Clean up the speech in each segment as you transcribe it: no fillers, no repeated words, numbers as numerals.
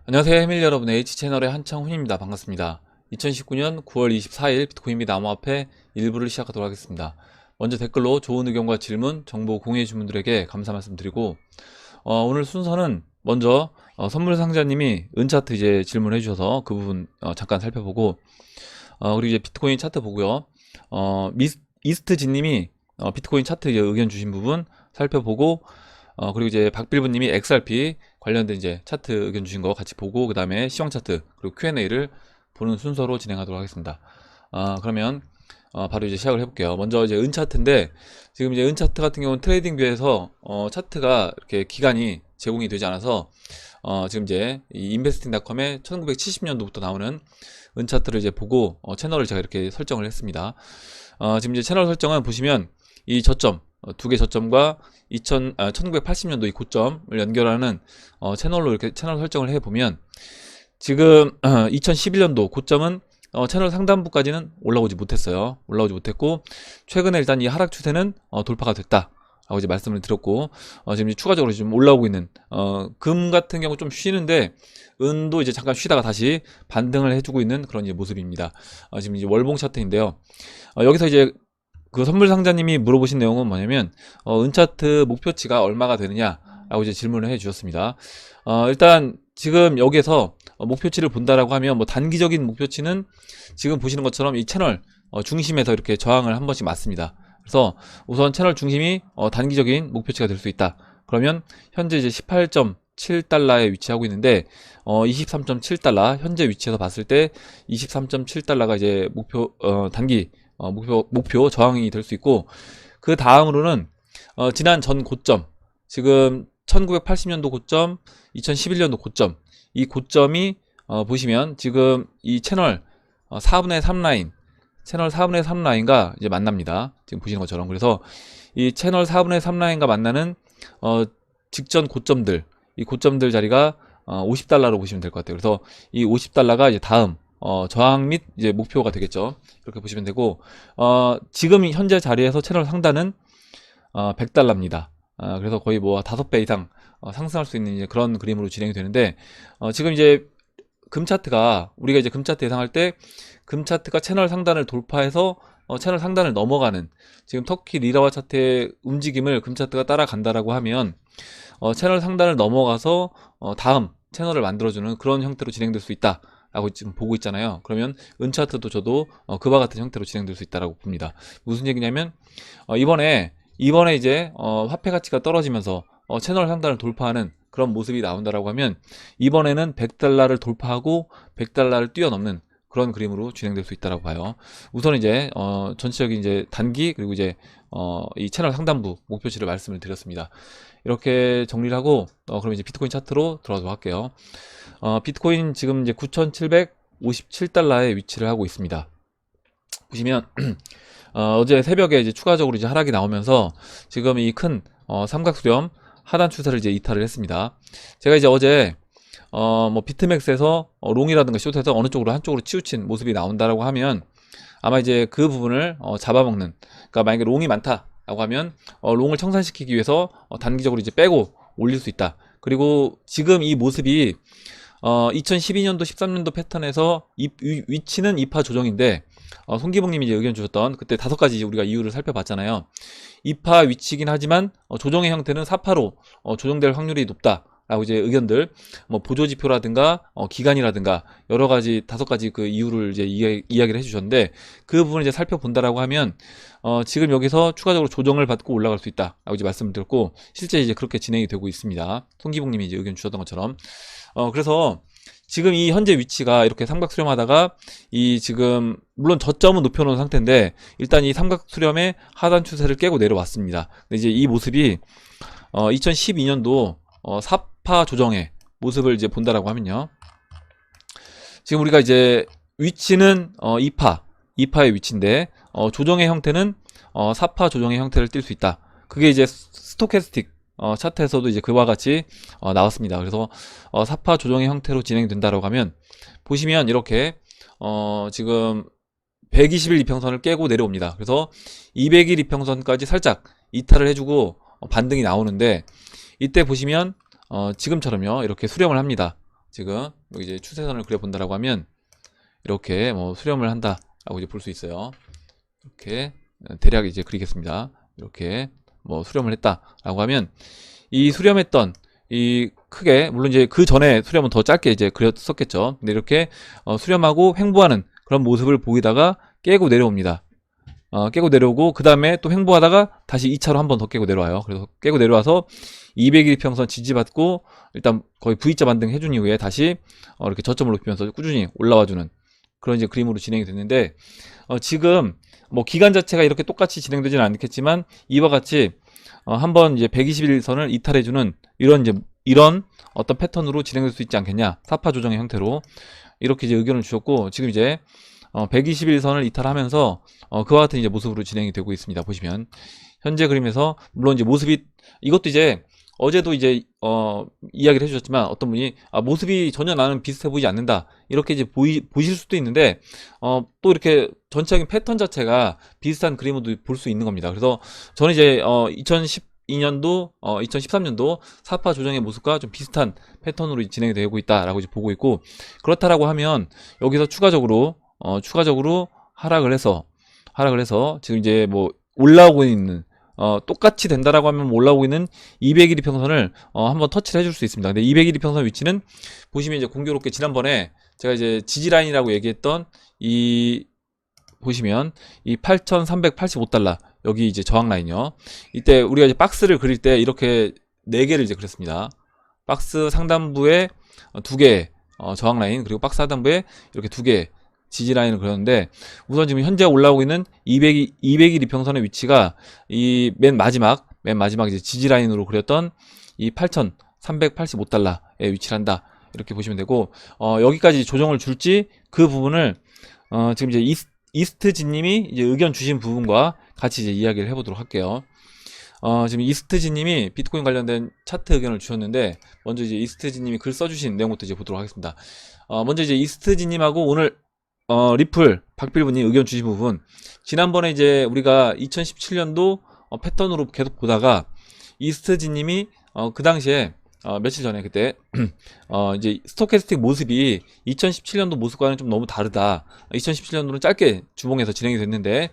안녕하세요 해밀 여러분, H채널의 한창훈입니다. 반갑습니다. 2019년 9월 24일 비트코인 및 암호화폐 일부를 시작하도록 하겠습니다. 먼저 댓글로 좋은 의견과 질문, 정보 공유해 주신 분들에게 감사 말씀드리고, 오늘 순서는 먼저 선물 상자님이 은차트 이제 질문해 주셔서 그 부분 잠깐 살펴보고, 그리고 이제 비트코인 차트 보고요. 이스트진님이 비트코인 차트 이제 의견 주신 부분 살펴보고, 그리고 이제 박빌브님이 XRP 관련된 이제 차트 의견 주신 거 같이 보고, 그 다음에 시황 차트 그리고 Q&A를 보는 순서로 진행하도록 하겠습니다. 그러면 바로 이제 시작을 해볼게요. 먼저 이제 은차트인데, 지금 이제 은차트 같은 경우는 트레이딩 뷰에서 차트가 이렇게 기간이 제공이 되지 않아서 지금 이제 이 인베스팅닷컴에 1970년도부터 나오는 은차트를 이제 보고 채널을 제가 이렇게 설정을 했습니다. 지금 이제 채널 설정은 보시면 이 저점 두 개 저점과 1980년도 이 고점을 연결하는 채널로 이렇게 채널 설정을 해보면, 지금 2011년도 고점은 채널 상단부까지는 올라오지 못했어요. 올라오지 못했고, 최근에 일단 이 하락 추세는 돌파가 됐다 라고 이제 말씀을 드렸고, 지금 이제 추가적으로 좀 올라오고 있는 금 같은 경우 좀 쉬는데, 은도 이제 잠깐 쉬다가 다시 반등을 해주고 있는 그런 이제 모습입니다. 지금 이제 월봉 차트인데요. 여기서 이제 그 선물 상자님이 물어보신 내용은 뭐냐면, 은차트 목표치가 얼마가 되느냐 라고 이제 질문을 해 주셨습니다. 일단 지금 여기에서 목표치를 본다라고 하면, 뭐 단기적인 목표치는 지금 보시는 것처럼 이 채널 중심에서 이렇게 저항을 한 번씩 맞습니다. 그래서 우선 채널 중심이 단기적인 목표치가 될 수 있다. 그러면 현재 이제 18.7달러에 위치하고 있는데, 23.7달러 현재 위치에서 봤을 때 23.7달러가 이제 목표 단기 목표 저항이 될 수 있고, 그 다음으로는 지난 전 고점, 지금 1980년도 고점, 2011년도 고점, 이 고점이 보시면 지금 이 채널 4분의 3 라인, 채널 4분의 3 라인과 이제 만납니다. 지금 보시는 것처럼. 그래서 이 채널 4분의 3 라인과 만나는 직전 고점들, 이 고점들 자리가 50달러로 보시면 될 것 같아요. 그래서 이 50달러가 이제 다음 저항 및 이제 목표가 되겠죠. 그렇게 보시면 되고, 지금 현재 자리에서 채널 상단은 100달러입니다. 그래서 거의 뭐 5배 이상 상승할 수 있는 이제 그런 그림으로 진행이 되는데, 지금 이제 금 차트가, 우리가 이제 금 차트 예상할 때 금 차트가 채널 상단을 돌파해서 채널 상단을 넘어가는, 지금 터키 리라와 차트의 움직임을 금 차트가 따라간다라고 하면 채널 상단을 넘어가서 다음 채널을 만들어주는 그런 형태로 진행될 수 있다 라고 지금 보고 있잖아요. 그러면 은차트도 저도 그와 같은 형태로 진행될 수 있다라고 봅니다. 무슨 얘기냐면, 이번에 이제 화폐 가치가 떨어지면서 채널 상단을 돌파하는 그런 모습이 나온다라고 하면, 이번에는 100달러를 돌파하고 100달러를 뛰어넘는 그런 그림으로 진행될 수 있다라고 봐요. 우선 이제 전체적인 이제 단기, 그리고 이제 이 채널 상단부 목표치를 말씀을 드렸습니다. 이렇게 정리를 하고, 그럼 이제 비트코인 차트로 들어가도록 할게요. 비트코인 지금 이제 9,757달러에 위치를 하고 있습니다. 보시면 어제 새벽에 이제 추가적으로 이제 하락이 나오면서 지금 이 큰 삼각수렴 하단 추세를 이제 이탈을 했습니다. 제가 이제 어제 뭐 비트맥스에서 롱이라든가 숏에서 어느 쪽으로 한쪽으로 치우친 모습이 나온다라고 하면, 아마 이제 그 부분을 잡아먹는, 그러니까 만약에 롱이 많다라고 하면 롱을 청산시키기 위해서 단기적으로 이제 빼고 올릴 수 있다. 그리고 지금 이 모습이 2012년도 13년도 패턴에서 위치는 2파 조정인데, 송기봉님이 이제 의견 주셨던 그때 5가지 우리가 이유를 살펴봤잖아요. 2파 위치긴 하지만 조정의 형태는 4파로 조정될 확률이 높다 라고 이제 의견들, 뭐 보조지표라든가 기간이라든가 여러 가지 5가지 그 이유를 이제 이야기를 해주셨는데, 그 부분을 이제 살펴본다라고 하면 지금 여기서 추가적으로 조정을 받고 올라갈 수 있다 라고 이제 말씀을 드렸고, 실제 이제 그렇게 진행이 되고 있습니다. 송기봉님이 이제 의견 주셨던 것처럼. 그래서 지금 이 현재 위치가 이렇게 삼각 수렴하다가, 이 지금 물론 저점은 높여놓은 상태인데 일단 이 삼각 수렴의 하단 추세를 깨고 내려왔습니다. 근데 이제 이 모습이 2012년도 4파 조정의 모습을 이제 본다라고 하면요, 지금 우리가 이제 위치는 2파의 위치인데 조정의 형태는 4파 조정의 형태를 띌 수 있다. 그게 이제 스토캐스틱 차트에서도 이제 그와 같이 나왔습니다. 그래서 4파 조정의 형태로 진행된다라고 하면, 보시면 이렇게 지금 120일 이평선을 깨고 내려옵니다. 그래서 200일 이평선까지 살짝 이탈을 해주고 반등이 나오는데, 이때 보시면 지금처럼요 이렇게 수렴을 합니다. 지금 여기 이제 추세선을 그려본다라고 하면 이렇게 뭐 수렴을 한다라고 이제 볼 수 있어요. 이렇게 대략 이제 그리겠습니다. 이렇게 뭐 수렴을 했다라고 하면 이 수렴했던 이 크게 물론 이제 그 전에 수렴은 더 짧게 이제 그렸었겠죠. 근데 이렇게 수렴하고 횡보하는 그런 모습을 보이다가 깨고 내려옵니다. 깨고 내려오고 그 다음에 또 횡보하다가 다시 2차로 한 번 더 깨고 내려와요. 그래서 깨고 내려와서 200일평선 지지받고 일단 거의 V자 반등 해준 이후에 다시 이렇게 저점을 높이면서 꾸준히 올라와주는 그런 이제 그림으로 진행이 됐는데 지금 뭐 기간 자체가 이렇게 똑같이 진행되지는 않겠지만 이와 같이 한번 이제 120일선을 이탈해주는 이런 어떤 패턴으로 진행될 수 있지 않겠냐, 사파 조정의 형태로 이렇게 이제 의견을 주셨고 지금 이제 121선을 이탈하면서 그와 같은 이제 모습으로 진행이 되고 있습니다. 보시면 현재 그림에서 물론 이제 모습이 이것도 이제 어제도 이제 이야기를 해주셨지만 어떤 분이 모습이 전혀 나는 비슷해 보이지 않는다 이렇게 이제 보실 수도 있는데 또 이렇게 전체적인 패턴 자체가 비슷한 그림으로 볼 수 있는 겁니다. 그래서 저는 이제 2012년도 2013년도 사파 조정의 모습과 좀 비슷한 패턴으로 진행이 되고 있다라고 이제 보고 있고, 그렇다라고 하면 여기서 추가적으로 하락을 해서 지금 이제 뭐 올라오고 있는 똑같이 된다라고 하면 올라오고 있는 200일 이평선을 한번 터치를 해줄 수 있습니다. 근데 200일 이평선 위치는 보시면 이제 공교롭게 지난번에 제가 이제 지지라인이라고 얘기했던 보시면 이 8,385달러 여기 이제 저항 라인이요. 이때 우리가 이제 박스를 그릴 때 이렇게 4개를 이제 그렸습니다. 박스 상단부에 2개 저항 라인, 그리고 박스 하단부에 이렇게 2개 지지 라인을 그렸는데, 우선 지금 현재 올라오고 있는 200일 이평선의 위치가 이 맨 마지막 이제 지지 라인으로 그렸던 이 8,385달러에 위치를 한다 이렇게 보시면 되고, 여기까지 조정을 줄지 그 부분을 지금 이제 이스트지님이 이제 의견 주신 부분과 같이 이제 이야기를 해보도록 할게요. 지금 이스트지님이 비트코인 관련된 차트 의견을 주셨는데, 먼저 이제 이스트지님이 글 써주신 내용부터 이제 보도록 하겠습니다. 먼저 이제 이스트지님하고 오늘 리플 박빌브님 의견 주신 부분, 지난번에 이제 우리가 2017년도 패턴으로 계속 보다가 이스트지님이 그 당시에 며칠 전에 그때 이제 스토캐스틱 모습이 2017년도 모습과는 좀 너무 다르다, 2017년도는 짧게 주봉에서 진행이 됐는데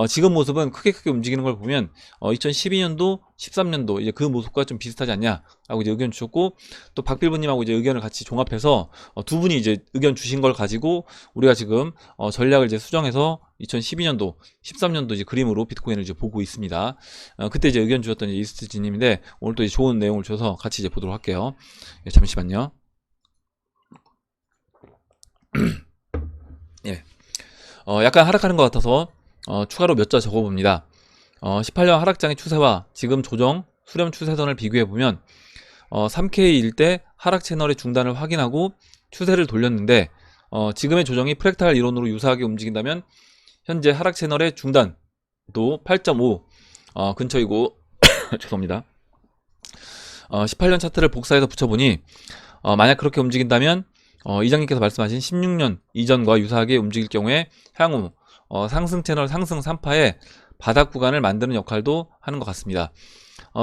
지금 모습은 크게 움직이는 걸 보면 2012년도 13년도 이제 그 모습과 좀 비슷하지 않냐라고 이제 의견 주셨고, 또 박빌브님하고 이제 의견을 같이 종합해서 두 분이 이제 의견 주신 걸 가지고 우리가 지금 전략을 이제 수정해서 2012년도 13년도 이제 그림으로 비트코인을 이제 보고 있습니다. 그때 이제 의견 주셨던 이제 이스트지님인데 오늘 또 이제 좋은 내용을 줘서 같이 이제 보도록 할게요. 예, 잠시만요. 예. 약간 하락하는 것 같아서 추가로 몇 자 적어봅니다. 18년 하락장의 추세와 지금 조정 수렴 추세선을 비교해보면 3K일 때 하락 채널의 중단을 확인하고 추세를 돌렸는데 지금의 조정이 프랙탈 이론으로 유사하게 움직인다면 현재 하락 채널의 중단도 8.5 근처이고 죄송합니다. 18년 차트를 복사해서 붙여보니 만약 그렇게 움직인다면 이장님께서 말씀하신 16년 이전과 유사하게 움직일 경우에 향후 상승 채널 상승 3파의 바닥 구간을 만드는 역할도 하는 것 같습니다.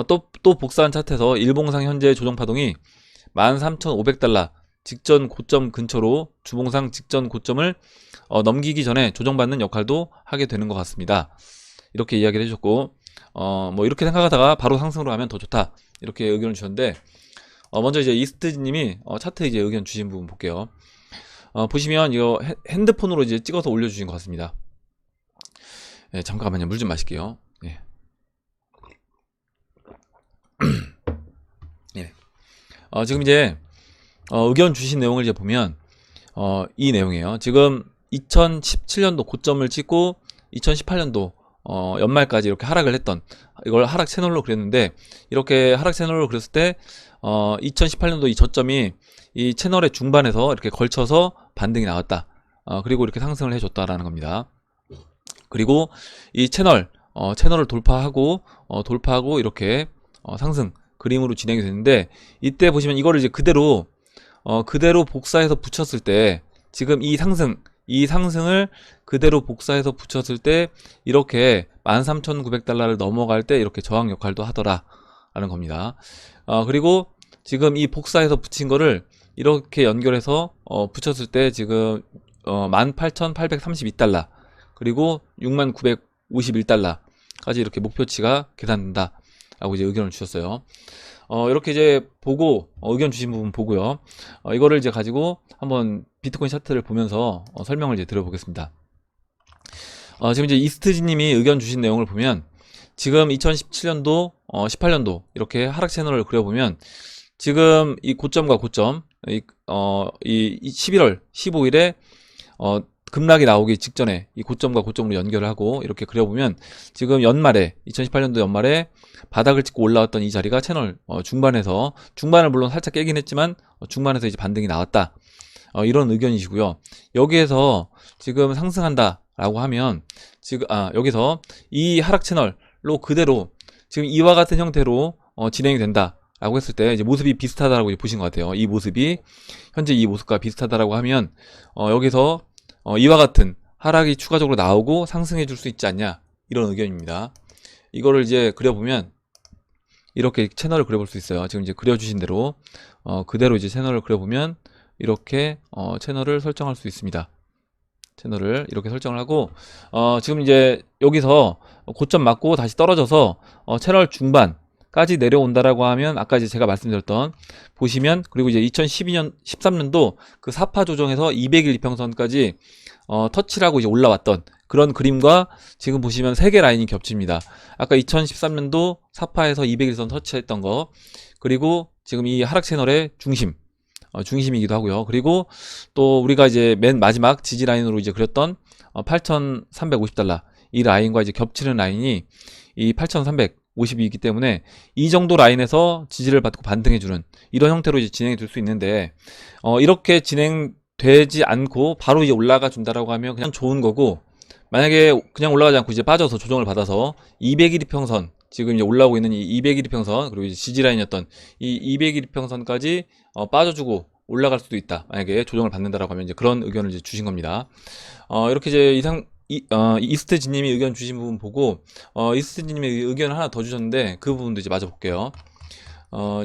또 복사한 차트에서 일봉상 현재 조정 파동이 13,500달러 직전 고점 근처로 주봉상 직전 고점을 넘기기 전에 조정받는 역할도 하게 되는 것 같습니다. 이렇게 이야기를 해주셨고, 뭐 이렇게 생각하다가 바로 상승으로 가면 더 좋다 이렇게 의견을 주셨는데, 먼저 이제 이스트님이 차트 이제 의견 주신 부분 볼게요. 보시면 이거 핸드폰으로 이제 찍어서 올려주신 것 같습니다. 예, 잠깐만요. 물 좀 마실게요. 예. 예. 지금 이제 의견 주신 내용을 이제 보면 이 내용이에요. 지금 2017년도 고점을 찍고 2018년도 연말까지 이렇게 하락을 했던, 이걸 하락 채널로 그렸는데, 이렇게 하락 채널로 그렸을 때 2018년도 이 저점이 이 채널의 중반에서 이렇게 걸쳐서 반등이 나왔다. 그리고 이렇게 상승을 해줬다라는 겁니다. 그리고 이 채널을 돌파하고 이렇게 상승 그림으로 진행이 됐는데, 이때 보시면 이거를 이제 그대로 복사해서 붙였을 때 지금 이 상승을 그대로 복사해서 붙였을 때 이렇게 13,900달러를 넘어갈 때 이렇게 저항 역할도 하더라 라는 겁니다. 그리고 지금 이 복사해서 붙인 거를 이렇게 연결해서 붙였을 때 지금 18,832달러 그리고 6951달러까지 이렇게 목표치가 계산된다 라고 이제 의견을 주셨어요. 이렇게 이제 보고 의견 주신 부분 보고요. 이거를 이제 가지고 한번 비트코인 차트를 보면서 설명을 이제 드려보겠습니다. 지금 이제 이스트지 님이 의견 주신 내용을 보면 지금 2017년도 18년도 이렇게 하락 채널을 그려보면 지금 이 고점과 고점 이 11월 15일에 급락이 나오기 직전에 이 고점과 고점으로 연결을 하고 이렇게 그려보면 지금 연말에 2018년도 연말에 바닥을 찍고 올라왔던 이 자리가 채널 중반을 물론 살짝 깨긴 했지만 중반에서 이제 반등이 나왔다, 이런 의견이시고요. 여기에서 지금 상승한다 라고 하면 지금 여기서 이 하락 채널로 그대로 지금 이와 같은 형태로 진행이 된다 라고 했을 때 이제 모습이 비슷하다라고 보신 것 같아요. 이 모습이 현재 이 모습과 비슷하다라고 하면 여기서 이와 같은 하락이 추가적으로 나오고 상승해 줄 수 있지 않냐, 이런 의견입니다. 이거를 이제 그려보면 이렇게 채널을 그려볼 수 있어요. 지금 이제 그려주신 대로 그대로 이제 채널을 그려보면 이렇게 채널을 설정할 수 있습니다. 채널을 이렇게 설정을 하고 지금 이제 여기서 고점 맞고 다시 떨어져서 채널 중반까지 내려온다라고 하면 아까 이제 제가 말씀드렸던 보시면, 그리고 이제 2012년 13년도 그 4파 조정에서 200일 이평선까지 터치를 하고 이제 올라왔던 그런 그림과 지금 보시면 3개 라인이 겹칩니다. 아까 2013년도 4파에서 200일선 터치했던 거, 그리고 지금 이 하락 채널의 중심이기도 하고요. 그리고 또 우리가 이제 맨 마지막 지지 라인으로 이제 그렸던 8,350달러 이 라인과 이제 겹치는 라인이 이 8,350이기 때문에 이 정도 라인에서 지지를 받고 반등해주는 이런 형태로 이제 진행이 될 수 있는데, 이렇게 진행되지 않고 바로 이제 올라가 준다라고 하면 그냥 좋은 거고, 만약에 그냥 올라가지 않고 이제 빠져서 조정을 받아서 200일 이평선, 지금 이제 올라오고 있는 이 200일 이평선, 그리고 이제 지지라인이었던 이 200일 이평선까지 빠져주고 올라갈 수도 있다, 만약에 조정을 받는다라고 하면 이제 그런 의견을 이제 주신 겁니다. 이렇게 이제 이스트지님이 의견 주신 부분 보고 이스트지님이 의견을 하나 더 주셨는데 그 부분도 이제 맞아 볼게요.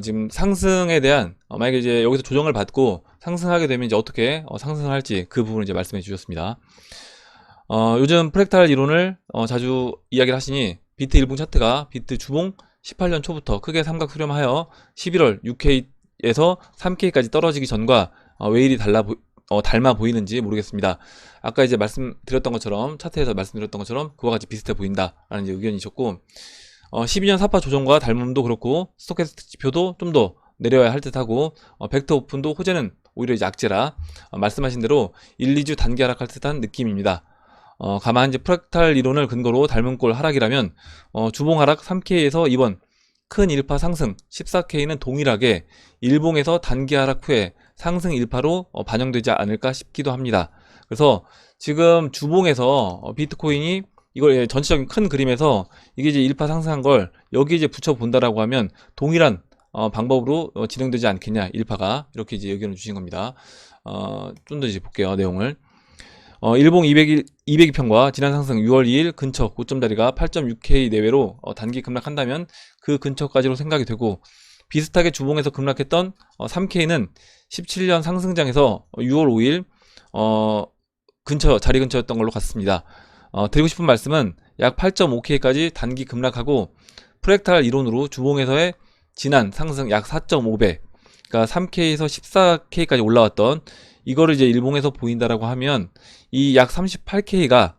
지금 상승에 대한 만약에 이제 여기서 조정을 받고 상승하게 되면 이제 어떻게 상승을 할지 그 부분을 이제 말씀해 주셨습니다. 요즘 프랙탈 이론을 자주 이야기를 하시니 비트 일봉 차트가 비트 주봉 18년 초부터 크게 삼각 수렴하여 11월 6K에서 3K까지 떨어지기 전과 왜 이리 닮아 보이는지 모르겠습니다. 아까 이제 말씀드렸던 것처럼 차트에서 말씀드렸던 것처럼 그와 같이 비슷해 보인다라는 이제 의견이셨고, 12년 4파 조정과 닮음도 그렇고 스토캐스틱 지표도 좀 더 내려야 할 듯하고 벡터 오픈도 호재는 오히려 이제 악재라 말씀하신 대로 1, 2주 단기 하락할 듯한 느낌입니다. 가만 이제 프랙탈 이론을 근거로 닮은 꼴 하락이라면 주봉 하락 3K에서 이번 큰 1파 상승 14K는 동일하게 일봉에서 단기 하락 후에 상승 1파로 반영되지 않을까 싶기도 합니다. 그래서 지금 주봉에서 비트코인이 이걸 전체적인 큰 그림에서 이게 이제 1파 상승한 걸 여기 이제 붙여 본다라고 하면 동일한 방법으로 진행되지 않겠냐, 1파가, 이렇게 이제 의견을 주신 겁니다. 좀 더 이제 볼게요, 내용을. 일봉 200일평과 지난 상승 6월 2일 근처 고점 자리가 8.6K 내외로 단기 급락한다면 그 근처까지로 생각이 되고, 비슷하게 주봉에서 급락했던 3K는 17년 상승장에서 6월 5일 자리 근처였던 걸로 같습니다. 드리고 싶은 말씀은 약 8.5K까지 단기 급락하고 프랙탈 이론으로 주봉에서의 지난 상승 약 4.5배, 그러니까 3K에서 14K까지 올라왔던 이거를 이제 일봉에서 보인다라고 하면 이 약 38K가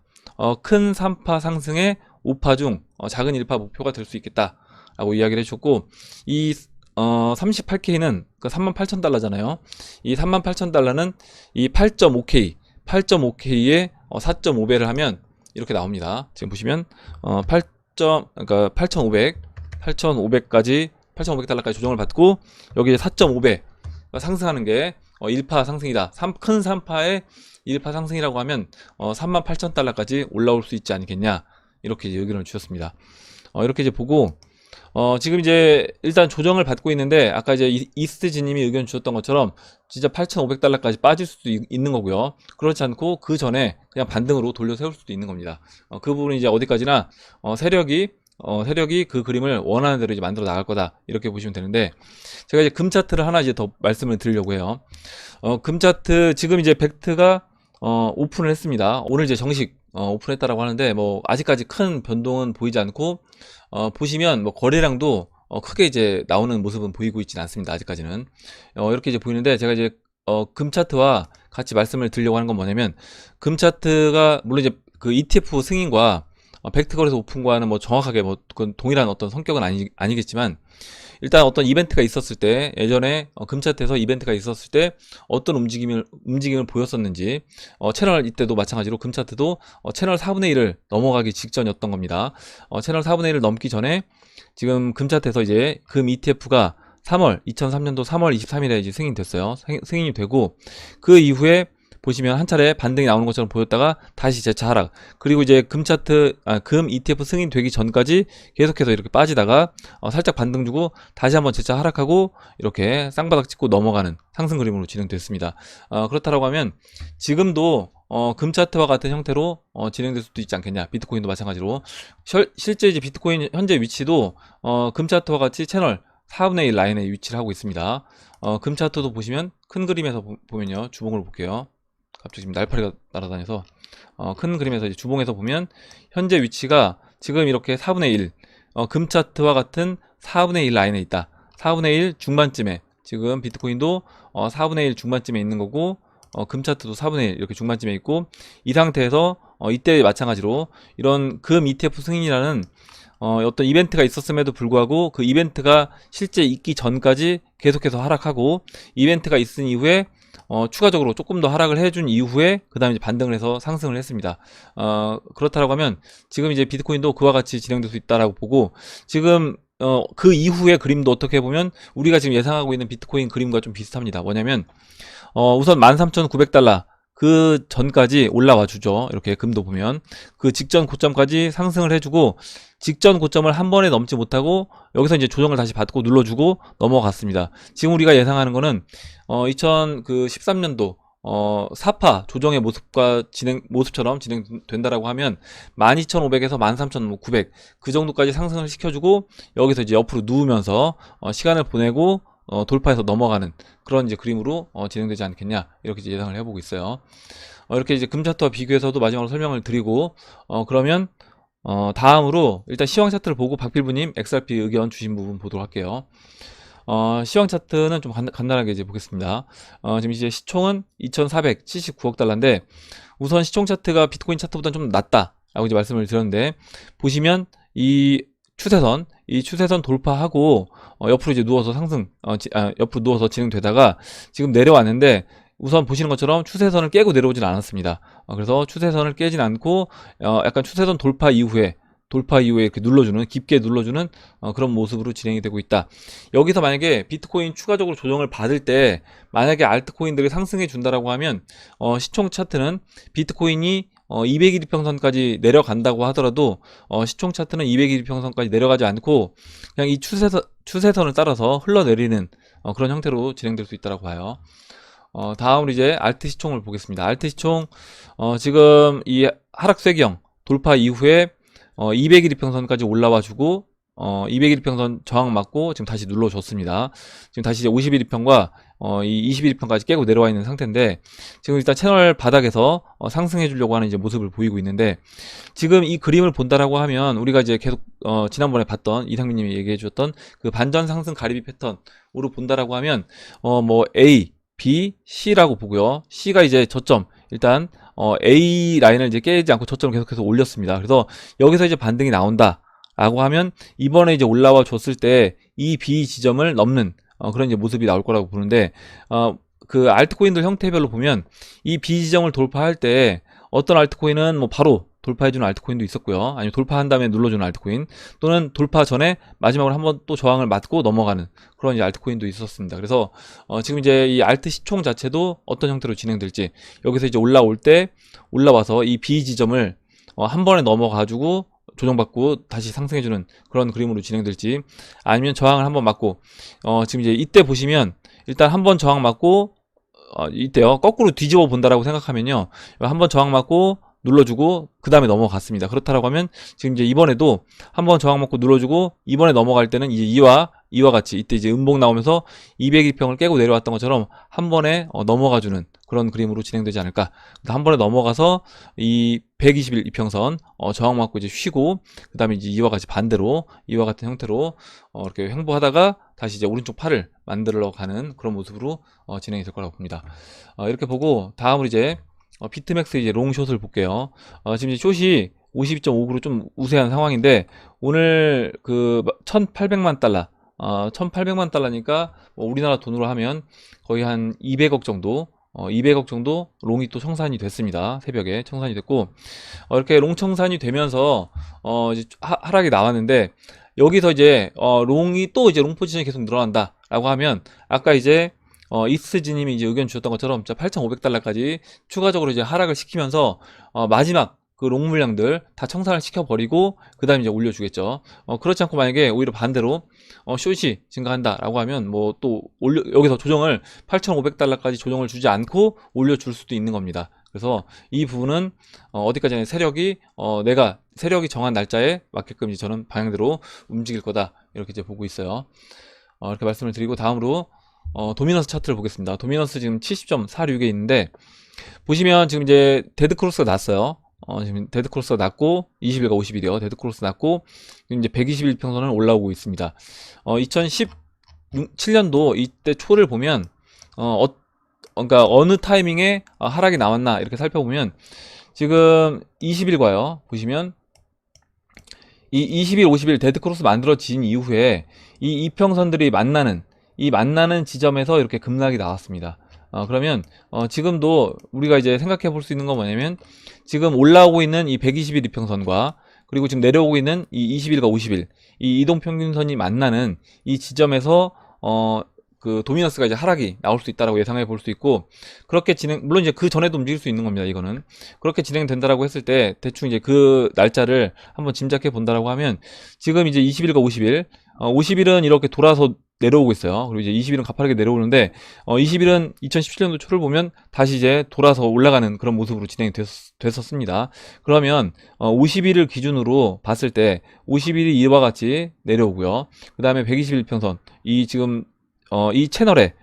큰 3파 상승의 5파 중 작은 1파 목표가 될 수 있겠다라고 이야기를 해주셨고, 이 38K는 그 38,000달러잖아요. 이 38,000달러는 이 8.5K에 4.5배를 하면 이렇게 나옵니다. 지금 보시면 그러니까 8,500달러까지 조정을 받고 여기에 4.5배 상승하는 게 1파 상승이다. 큰 3파의 1파 상승이라고 하면 38,000달러까지 올라올 수 있지 않겠냐, 이렇게 이제 의견을 주셨습니다. 이렇게 이제 보고 지금 이제 일단 조정을 받고 있는데 아까 이제 이스트지님이 의견 주셨던 것처럼 진짜 8,500달러까지 빠질 수도 있는 거고요. 그렇지 않고 그 전에 그냥 반등으로 돌려 세울 수도 있는 겁니다. 그 부분은 이제 어디까지나 세력이 세력이 그 그림을 원하는 대로 이제 만들어 나갈 거다, 이렇게 보시면 되는데, 제가 이제 금 차트를 하나 이제 더 말씀을 드리려고 해요. 금 차트 지금 이제 벡트가 오픈을 했습니다. 오늘 이제 정식 오픈했다라고 하는데, 뭐 아직까지 큰 변동은 보이지 않고, 보시면 뭐 거래량도 크게 이제 나오는 모습은 보이고 있지는 않습니다. 아직까지는 이렇게 이제 보이는데, 제가 이제 금 차트와 같이 말씀을 드리려고 하는 건 뭐냐면, 금 차트가 물론 이제 그 ETF 승인과 벡트 거래소 오픈과는 뭐 정확하게 뭐 그건 동일한 어떤 성격은 아니겠지만, 일단 어떤 이벤트가 있었을 때, 예전에 금 차트에서 이벤트가 있었을 때 어떤 움직임을 보였었는지, 채널 이때도 마찬가지로 금 차트도 채널 4분의 1을 넘어가기 직전이었던 겁니다. 채널 4분의 1을 넘기 전에 지금 금 차트에서 이제 금 ETF가 2003년도 3월 23일에 이제 승인됐어요. 승인이 되고, 그 이후에 보시면 한 차례 반등이 나오는 것처럼 보였다가 다시 재차 하락. 그리고 이제 금 ETF 승인되기 전까지 계속해서 이렇게 빠지다가 살짝 반등 주고 다시 한번 재차 하락하고 이렇게 쌍바닥 찍고 넘어가는 상승 그림으로 진행됐습니다. 그렇다라고 하면 지금도 금 차트와 같은 형태로 진행될 수도 있지 않겠냐. 비트코인도 마찬가지로. 실제 이제 비트코인 현재 위치도 금 차트와 같이 채널 4분의 1 라인에 위치를 하고 있습니다. 금 차트도 보시면 큰 그림에서 보면요. 주봉을 볼게요. 갑자기 지금 날파리가 날아다녀서 큰 그림에서 이제 주봉에서 보면 현재 위치가 지금 이렇게 4분의 1 금 차트와 같은 4분의 1 라인에 있다. 4분의 1 중반쯤에 지금 비트코인도 4분의 1 중반쯤에 있는 거고, 금 차트도 4분의 1 이렇게 중반쯤에 있고, 이 상태에서 이때 마찬가지로 이런 금 ETF 승인이라는 어떤 이벤트가 있었음에도 불구하고 그 이벤트가 실제 있기 전까지 계속해서 하락하고, 이벤트가 있은 이후에 추가적으로 조금 더 하락을 해준 이후에 그 다음에 반등을 해서 상승을 했습니다. 그렇다라고 하면 지금 이제 비트코인도 그와 같이 진행될 수 있다라고 보고, 지금 그 이후의 그림도 어떻게 보면 우리가 지금 예상하고 있는 비트코인 그림과 좀 비슷합니다. 뭐냐면 우선 13,900달러 그 전까지 올라와 주죠. 이렇게 금도 보면 그 직전 고점까지 상승을 해주고, 직전 고점을 한 번에 넘지 못하고 여기서 이제 조정을 다시 받고 눌러주고 넘어갔습니다. 지금 우리가 예상하는 거는 2013년도 사파 조정의 모습처럼 진행된다라고 하면 12,500에서 13,900 그 정도까지 상승을 시켜주고, 여기서 이제 옆으로 누우면서 시간을 보내고 돌파해서 넘어가는 그런 이제 그림으로 진행되지 않겠냐, 이렇게 이제 예상을 해보고 있어요. 이렇게 이제 금 차트와 비교해서도 마지막으로 설명을 드리고, 그러면 다음으로 일단 시황 차트를 보고 박필부님 XRP 의견 주신 부분 보도록 할게요. 시황 차트는 좀 간단하게 이제 보겠습니다. 지금 이제 시총은 2,479억 달러인데, 우선 시총 차트가 비트코인 차트보다 좀 낮다라고 이제 말씀을 드렸는데, 보시면 이 추세선 돌파하고 옆으로 이제 누워서 옆으로 누워서 진행되다가 지금 내려왔는데, 우선 보시는 것처럼 추세선을 깨고 내려오진 않았습니다. 그래서 추세선을 깨진 않고 약간 추세선 돌파 이후에 이렇게 깊게 눌러주는 그런 모습으로 진행이 되고 있다. 여기서 만약에 비트코인 추가적으로 조정을 받을 때, 만약에 알트코인들이 상승해 준다라고 하면 시총 차트는 비트코인이 200일 이평선까지 내려간다고 하더라도 시총 차트는 200일 이평선까지 내려가지 않고 그냥 이 추세선을 따라서 흘러내리는 그런 형태로 진행될 수 있다고 봐요. 다음으로 이제 알트 시총을 보겠습니다. 알트 시총 지금 이 하락쇄경 돌파 이후에 200일 이평선까지 올라와 주고 200일 이평선 저항 맞고 지금 다시 눌러줬습니다. 지금 다시 이제 50일 이평과 이 20일 이평까지 깨고 내려와 있는 상태인데, 지금 일단 채널 바닥에서 상승해 주려고 하는 이제 모습을 보이고 있는데, 지금 이 그림을 본다라고 하면 우리가 이제 계속 지난번에 봤던 이상민님이 얘기해 주셨던 그 반전 상승 가리비 패턴으로 본다라고 하면 뭐 A, B, C라고 보고요. C가 이제 저점, 일단 A 라인을 이제 깨지 않고 저점을 계속해서 올렸습니다. 그래서 여기서 이제 반등이 나온다 라고 하면 이번에 이제 올라와 줬을 때 이 B 지점을 넘는 그런 이제 모습이 나올 거라고 보는데, 그 알트코인들 형태별로 보면 이 B 지점을 돌파할 때 어떤 알트코인은 뭐 바로 돌파해주는 알트코인도 있었고요. 아니면 돌파한 다음에 눌러주는 알트코인, 또는 돌파 전에 마지막으로 한번 또 저항을 맞고 넘어가는 그런 이제 알트코인도 있었습니다. 그래서 지금 이제 이 알트 시총 자체도 어떤 형태로 진행될지, 여기서 이제 올라와서 이 B 지점을 한 번에 넘어가지고 조정받고 다시 상승해주는 그런 그림으로 진행될지, 아니면 저항을 한번 맞고 지금 이제 이때 보시면 일단 한번 저항 맞고 이때요 거꾸로 뒤집어 본다라고 생각하면요, 한번 저항 맞고 눌러주고 그 다음에 넘어갔습니다. 그렇다라고 하면 지금 이제 이번에도 한번 저항 먹고 눌러주고 이번에 넘어갈 때는 이제 이와 같이 이때 이제 음봉 나오면서 202평을 깨고 내려왔던 것처럼 한 번에 넘어가주는 그런 그림으로 진행되지 않을까. 한 번에 넘어가서 이 121 이평선 저항 맞고 이제 쉬고 그 다음에 이제 이와 같이 반대로 이와 같은 형태로 이렇게 횡보하다가 다시 이제 오른쪽 팔을 만들어 가는 그런 모습으로 진행이 될 거라고 봅니다. 이렇게 보고 다음으로 이제 비트맥스 이제 롱숏을 볼게요. 지금 이제 숏이 52.59로 좀 우세한 상황인데 오늘 그 1,800만 달러 1,800만 달러니까 우리나라 돈으로 하면 거의 한 200억 정도 200억 정도 롱이 또 청산이 됐습니다. 새벽에 청산이 됐고 이렇게 롱 청산이 되면서 이제 하락이 나왔는데 여기서 이제 롱이 또 이제 롱 포지션이 계속 늘어난다 라고 하면 아까 이제 이스지님이 이제 의견 주셨던 것처럼 8,500달러까지 추가적으로 이제 하락을 시키면서 마지막 그 롱 물량들 다 청산을 시켜버리고 그 다음에 이제 올려주겠죠. 그렇지 않고 만약에 오히려 반대로 숏이 증가한다 라고 하면 뭐 또 여기서 조정을 8,500달러까지 조정을 주지 않고 올려줄 수도 있는 겁니다. 그래서 이 부분은 어디까지 세력이 내가 세력이 정한 날짜에 맞게끔 이제 저는 방향대로 움직일 거다 이렇게 이제 보고 있어요. 이렇게 말씀을 드리고 다음으로 도미너스 차트를 보겠습니다. 도미너스 지금 70.46에 있는데 보시면 지금 이제 데드크로스가 났어요. 지금 데드크로스가 났고 20일과 50일이요. 데드크로스 났고 지금 이제 121평선은 올라오고 있습니다. 2017년도 이때 초를 보면 그러니까 어느 타이밍에 하락이 나왔나 이렇게 살펴보면 지금 20일과요. 보시면 이 20일, 50일 데드크로스 만들어진 이후에 이 이평선들이 만나는 지점에서 이렇게 급락이 나왔습니다. 그러면 지금도 우리가 이제 생각해 볼 수 있는 건 뭐냐면 지금 올라오고 있는 이 120일 이평선과 그리고 지금 내려오고 있는 이 20일과 50일 이 이동평균선이 만나는 이 지점에서 그 도미너스가 이제 하락이 나올 수 있다라고 예상해 볼 수 있고 그렇게 물론 이제 그 전에도 움직일 수 있는 겁니다. 이거는 그렇게 진행된다라고 했을 때 대충 이제 그 날짜를 한번 짐작해 본다라고 하면 지금 이제 20일과 50일 50일은 이렇게 돌아서 내려오고 있어요. 그리고 이제 20일은 가파르게 내려오는데 20일은 2017년도 초를 보면 다시 이제 돌아서 올라가는 그런 모습으로 진행이 됐었습니다. 그러면 50일을 기준으로 봤을 때 50일이 이와 같이 내려오고요. 그 다음에 121 평선 이 지금 이 채널의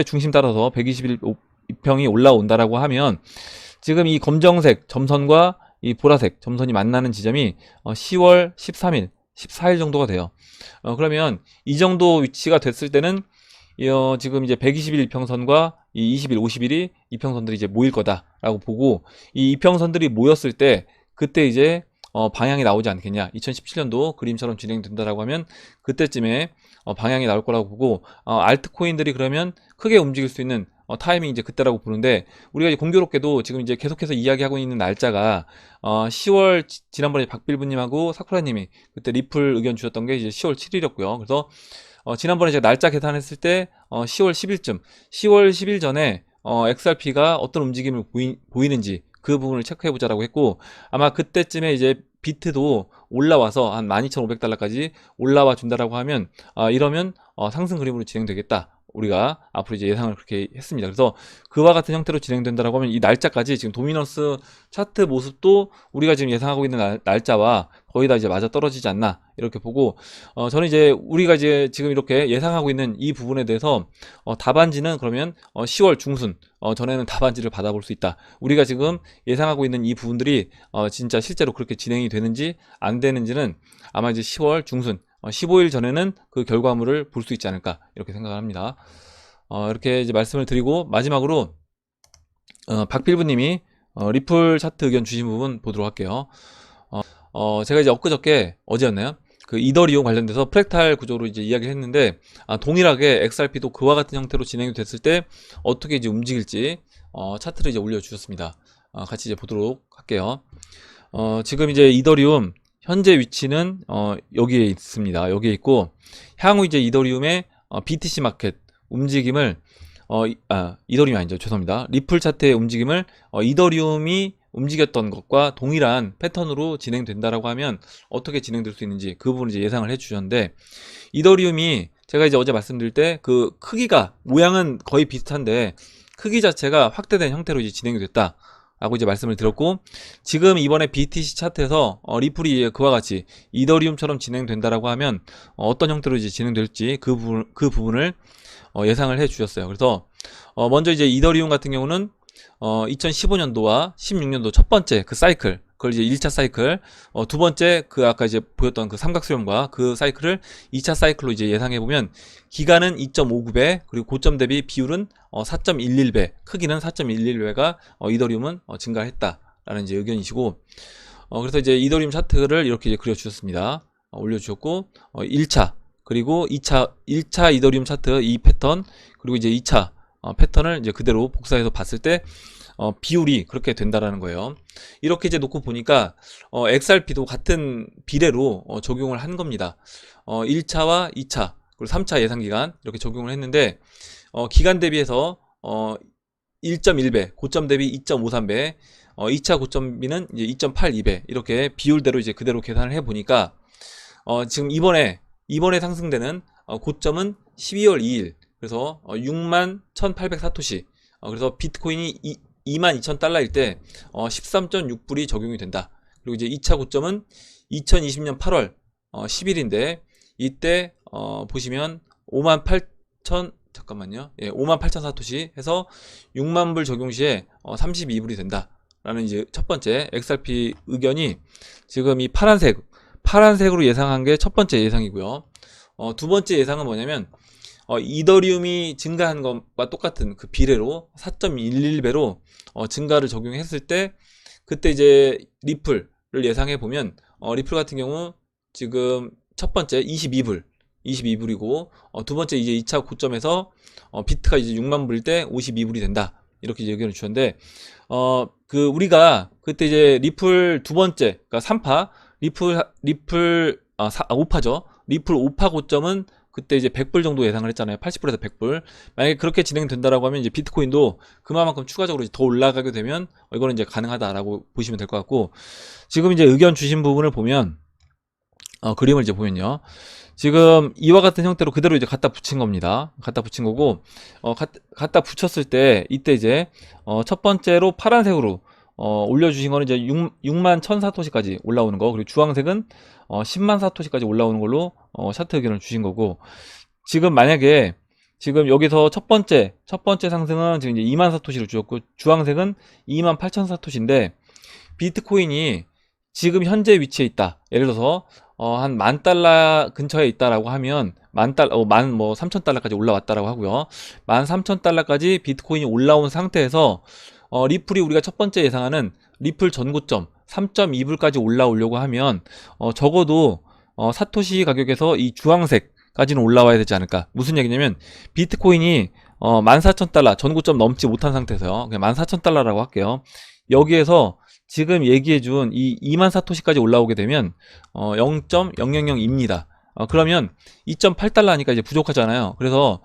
중심 따라서 121 평이 올라온다라고 하면 지금 이 검정색 점선과 이 보라색 점선이 만나는 지점이 10월 13일 14일 정도가 돼요. 그러면 이 정도 위치가 됐을 때는 지금 이제 121 이평선과 이 20일, 50일이 이평선들이 이제 모일 거다라고 보고 이 이평선들이 모였을 때 그때 이제 방향이 나오지 않겠냐. 2017년도 그림처럼 진행된다라고 하면 그때쯤에 방향이 나올 거라고 보고 알트코인들이 그러면 크게 움직일 수 있는 타이밍이 이제 그때라고 보는데 우리가 이제 공교롭게도 지금 이제 계속해서 이야기하고 있는 날짜가 10월 지난번에 박빌부님하고 사쿠라님이 그때 리플 의견 주셨던 게 이제 10월 7일이었고요. 그래서 지난번에 제가 날짜 계산했을 때 10월 10일쯤 10월 10일 전에 XRP가 어떤 움직임을 보이는지 그 부분을 체크해 보자라고 했고 아마 그때쯤에 이제 비트도 올라와서 한 12,500달러까지 올라와 준다라고 하면 이러면 상승 그림으로 진행되겠다. 우리가 앞으로 이제 예상을 그렇게 했습니다. 그래서 그와 같은 형태로 진행된다라고 하면 이 날짜까지 지금 도미너스 차트 모습도 우리가 지금 예상하고 있는 날짜와 거의 다 이제 맞아 떨어지지 않나 이렇게 보고 저는 이제 우리가 이제 지금 이렇게 예상하고 있는 이 부분에 대해서 답안지는 그러면 10월 중순 전에는 답안지를 받아볼 수 있다. 우리가 지금 예상하고 있는 이 부분들이 진짜 실제로 그렇게 진행이 되는지 안 되는지는 아마 이제 10월 중순 15일 전에는 그 결과물을 볼 수 있지 않을까 이렇게 생각을 합니다. 이렇게 이제 말씀을 드리고 마지막으로 박필부님이 리플 차트 의견 주신 부분 보도록 할게요. 제가 이제 엊그저께 어제였나요? 그 이더리움 관련돼서 프랙탈 구조로 이제 이야기를 했는데 동일하게 XRP도 그와 같은 형태로 진행이 됐을 때 어떻게 이제 움직일지 차트를 이제 올려주셨습니다. 같이 이제 보도록 할게요. 지금 이제 이더리움 현재 위치는 여기에 있습니다. 여기에 있고 향후 이제 이더리움의 BTC 마켓 움직임을 이더리움이 아니죠. 죄송합니다. 리플 차트의 움직임을 이더리움이 움직였던 것과 동일한 패턴으로 진행된다라고 하면 어떻게 진행될 수 있는지 그 부분을 이제 예상을 해주셨는데 이더리움이 제가 이제 어제 말씀드릴 때 그 크기가 모양은 거의 비슷한데 크기 자체가 확대된 형태로 이제 진행이 됐다. 라고 이제 말씀을 드렸고, 지금 이번에 BTC 차트에서 리플이 그와 같이 이더리움처럼 진행된다라고 하면 어떤 형태로 이제 진행될지 그 부분을 예상을 해 주셨어요. 그래서 먼저 이제 이더리움 같은 경우는 2015년도와 16년도 첫 번째 그 사이클, 그걸 이제 1차 사이클, 두 번째 그 아까 이제 보였던 그 삼각수렴과 그 사이클을 2차 사이클로 이제 예상해 보면, 기간은 2.59배, 그리고 고점 대비 비율은 4.11배, 크기는 4.11배가 이더리움은 증가했다라는 이제 의견이시고, 그래서 이제 이더리움 차트를 이렇게 이제 그려 주셨습니다. 올려주셨고, 1차 그리고 1차 이더리움 차트 이 패턴, 그리고 이제 2차 패턴을 이제 그대로 복사해서 봤을 때 비율이 그렇게 된다라는 거예요. 이렇게 이제 놓고 보니까 XRP도 같은 비례로 적용을 한 겁니다. 1차와 2차 그리고 3차 예상기간 이렇게 적용을 했는데, 기간 대비해서 1.1배, 고점 대비 2.53배, 2차 고점비는 이제 2.82배, 이렇게 비율대로 이제 그대로 계산을 해 보니까 지금 이번에 상승되는 고점은 12월 2일, 그래서 61,800사토시, 그래서 비트코인이 22,000달러일 때 13.6불이 적용이 된다. 그리고 이제 2차 고점은 2020년 8월 10일인데 이때 보시면 58,000, 잠깐만요. 예, 58,000사토시 해서 6만불 적용 시에 32불이 된다. 라는 이제 첫 번째 XRP 의견이 지금 이 파란색으로 예상한 게 첫 번째 예상이고요. 두 번째 예상은 뭐냐면, 이더리움이 증가한 것과 똑같은 그 비례로 4.11배로 증가를 적용했을 때, 그때 이제 리플을 예상해 보면, 리플 같은 경우 지금 첫 번째 22불이고, 두 번째 이제 2차 고점에서 비트가 이제 6만 불일 때 52불이 된다. 이렇게 이제 의견을 주셨는데, 그 우리가 그때 이제 리플 두 번째, 그러니까 3파 리플 5파죠. 리플 5파 고점은 그때 이제 100불 정도 예상을 했잖아요. 80불에서 100불. 만약에 그렇게 진행된다라고 하면 이제 비트코인도 그만큼 추가적으로 더 올라가게 되면 이거는 이제 가능하다라고 보시면 될 것 같고, 지금 이제 의견 주신 부분을 보면, 그림을 이제 보면요. 지금 이와 같은 형태로 그대로 이제 갖다 붙인 겁니다. 갖다 붙인 거고, 갖다 붙였을 때 이때 이제 첫 번째로 파란색으로 올려주신 거는 이제 6만 1000사토시까지 올라오는 거, 그리고 주황색은 10만 사토시까지 올라오는 걸로 차트 의견을 주신 거고, 지금 만약에 지금 여기서 첫 번째 상승은 지금 이제 2만 사토시를 주었고, 주황색은 2만 8000 사토시인데, 비트코인이 지금 현재 위치에 있다. 예를 들어서 한 10,000달러 근처에 있다라고 하면 30,000달러까지 올라왔다라고 하고요. 13,000달러까지 비트코인이 올라온 상태에서 리플이 우리가 첫 번째 예상하는 리플 전고점 3.2불까지 올라오려고 하면 적어도 사토시 가격에서 이 주황색까지는 올라와야 되지 않을까. 무슨 얘기냐면, 비트코인이 14,000달러 전고점 넘지 못한 상태에서요. 그냥 14,000달러라고 할게요. 여기에서 지금 얘기해준 이 2만 사토시까지 올라오게 되면 0.000입니다. 그러면 2.8달러 하니까 이제 부족하잖아요. 그래서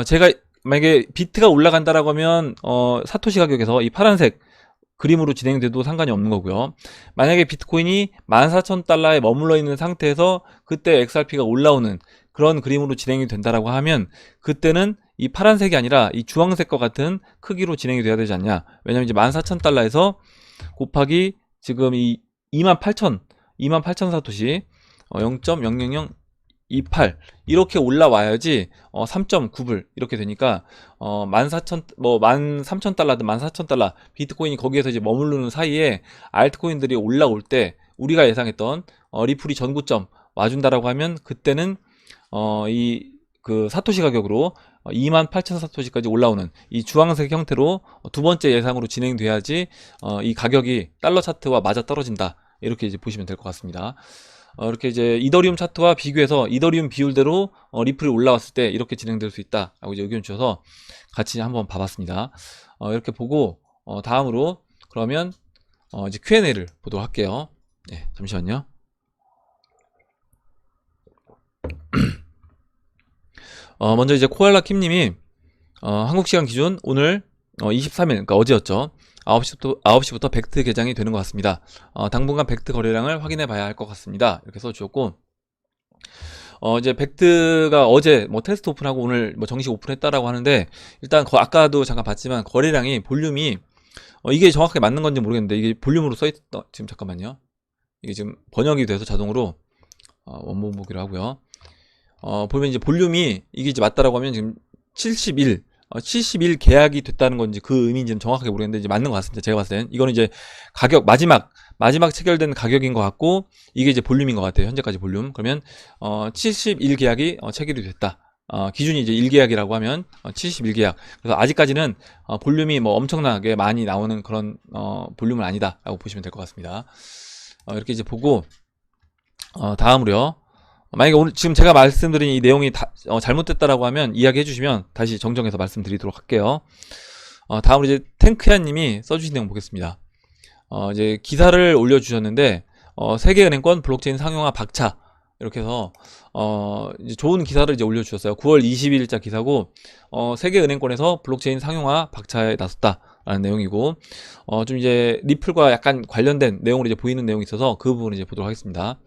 제가 만약에 비트가 올라간다라고 하면 사토시 가격에서 이 파란색 그림으로 진행돼도 상관이 없는 거고요. 만약에 비트코인이 14,000달러에 머물러 있는 상태에서 그때 XRP가 올라오는 그런 그림으로 진행이 된다라고 하면, 그때는 이 파란색이 아니라 이 주황색과 같은 크기로 진행이 돼야 되지 않냐. 왜냐면 이제 14,000달러에서 곱하기 지금 이 28,000 사토시 0.00028 이렇게 올라와야지 3.9불 이렇게 되니까 13,000달러든 14,000달러 비트코인이 거기에서 이제 머무르는 사이에 알트코인들이 올라올 때 우리가 예상했던 리플이 전고점 와준다라고 하면, 그때는 이 그 사토시 가격으로 28,000 사토시까지 올라오는 이 주황색 형태로 두 번째 예상으로 진행돼야지 이 가격이 달러 차트와 맞아 떨어진다. 이렇게 이제 보시면 될 것 같습니다. 이렇게 이제 이더리움 차트와 비교해서 이더리움 비율대로 리플이 올라왔을 때 이렇게 진행될 수 있다 라고 이제 의견 주셔서 같이 한번 봐봤습니다. 이렇게 보고 다음으로 그러면 이제 Q&A를 보도록 할게요. 네, 잠시만요. 먼저 이제 코알라 킴님이 한국 시간 기준 오늘 23일, 그러니까 어제였죠. 9시부터 벡트 개장이 되는 것 같습니다. 당분간 벡트 거래량을 확인해 봐야 할 것 같습니다. 이렇게 써주셨고, 이제 벡트가 어제 뭐 테스트 오픈하고 오늘 뭐 정식 오픈했다라고 하는데, 일단 아까도 잠깐 봤지만 거래량이 볼륨이 이게 정확하게 맞는 건지 모르겠는데 이게 볼륨으로 써있다. 지금 잠깐만요. 이게 지금 번역이 돼서 자동으로 원본 보기로 하고요. 보면 이제 볼륨이 이게 이제 맞다라고 하면 지금 71, 71 계약이 됐다는 건지 그 의미인지는 정확하게 모르겠는데 이제 맞는 것 같습니다. 제가 봤을 땐 이거는 이제 가격 마지막 체결된 가격인 것 같고 이게 이제 볼륨인 것 같아요. 현재까지 볼륨. 그러면 71 계약이 체결이 됐다. 기준이 이제 1계약이라고 하면 71 계약. 그래서 아직까지는 볼륨이 뭐 엄청나게 많이 나오는 그런 볼륨은 아니다라고 보시면 될 것 같습니다. 이렇게 이제 보고 다음으로요. 만약에 오늘 지금 제가 말씀드린 이 내용이 잘못됐다라고 하면 이야기해 주시면 다시 정정해서 말씀드리도록 할게요. 다음으로 이제 탱크야님이 써주신 내용 보겠습니다. 이제 기사를 올려주셨는데 세계은행권 블록체인 상용화 박차 이렇게 해서 이제 좋은 기사를 이제 올려주셨어요. 9월 22일자 기사고 세계은행권에서 블록체인 상용화 박차에 나섰다라는 내용이고 좀 이제 리플과 약간 관련된 내용으로 이제 보이는 내용이 있어서 그 부분을 이제 보도록 하겠습니다.